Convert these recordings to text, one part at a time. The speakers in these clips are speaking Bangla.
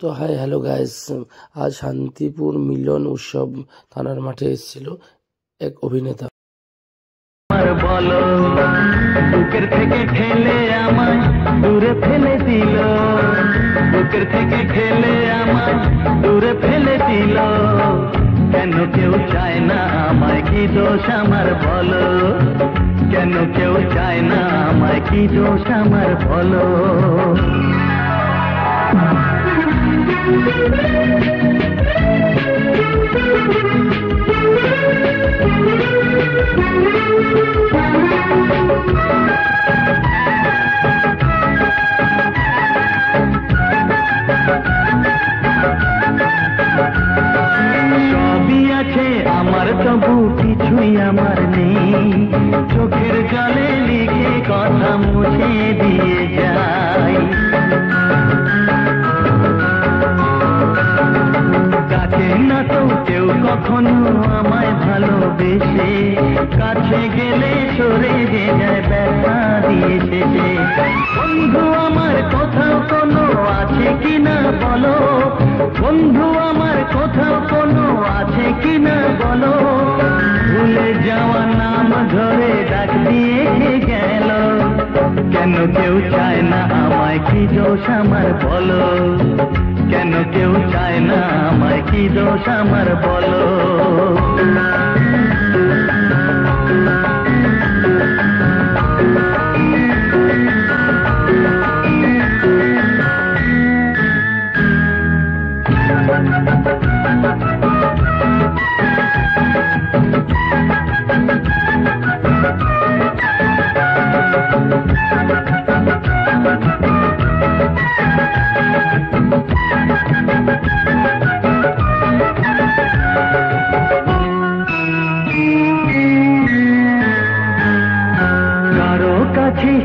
তো হাই হ্যালো গাইস, আজ শান্তিপুর মিলন উৎসব থানার মাঠে এসেছিল এক অভিনেতা। বলো বুকের থেকে ঠেলে আমায় দূরে ফেলে দিল, বুকের থেকে ঠেলে আমায় দূরে ফেলে দিল। কেন কেউ চায় না আমায়, কি দোষ আমার বলো? কেন কেউ চায় না আমায়, কি দোষ আমার বলো? সবই আছে আমার, তবু কিছুই আমার নেই। চোখের জলে লিখে কথা মুছে দিয়ে যাই। ডাকে না তো কেউ কখনো আমায় ভালোবেসে, কাছে গেলে সরে যে যায় ব্যথা দিয়েছে। বন্ধু আমার কোথাও কোনো আছে কিনা বলো, বন্ধু আমার কোথাও কোনো আছে কিনা বলো? ভুলে যাওয়া নাম ধরে ডাক দিয়ে গেল। কেন কেউ চায় না আমায়, কি দোষ আমার বলো? কেন কেউ চায় না আমায়, কি দোষ আমার বলো?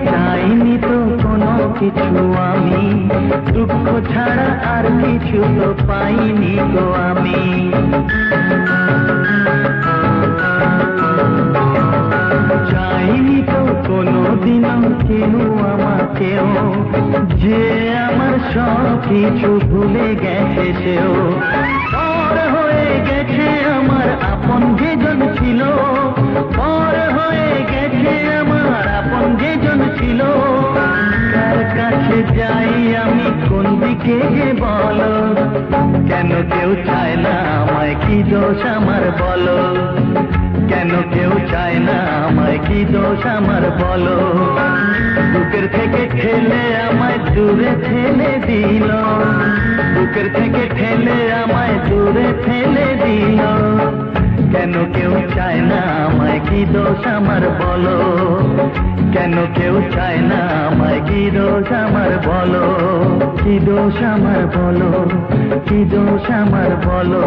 চাইনি তো কোনো কিছু আমি, দুঃখ ছাড়া আর কিছু তো পাইনি গো আমি। চাইনি তো কোনো দিনও কেউ আমাকেও, যে আমার সব কিছু ভুলে গেছে সেও। পর হয়ে গেছে আমার আপন যেজন ছিল, পর হয়ে গেছে আমার আপন যেজন ছিল। কার কাছে যাই আমি, কোন দিকে যে বলো? কেন কেউ চায় না আমায়, কি দোষ আমার বলো? কেন কেউ চায় না আমায়, কি দোষ আমার বলো? বুকের থেকে ঠেলে আমায় দূরে ঠেলে দিল, বুকের থেকে ঠেলে আমায় দূরে ঠেলে দিল। কেন কেউ চায় না আমায়, কি দোষ আমার বলো? কেন কেউ চায় না আমায়, কি দোষ আমার বলো? কি দোষ আমার বলো? কি দোষ আমার বলো?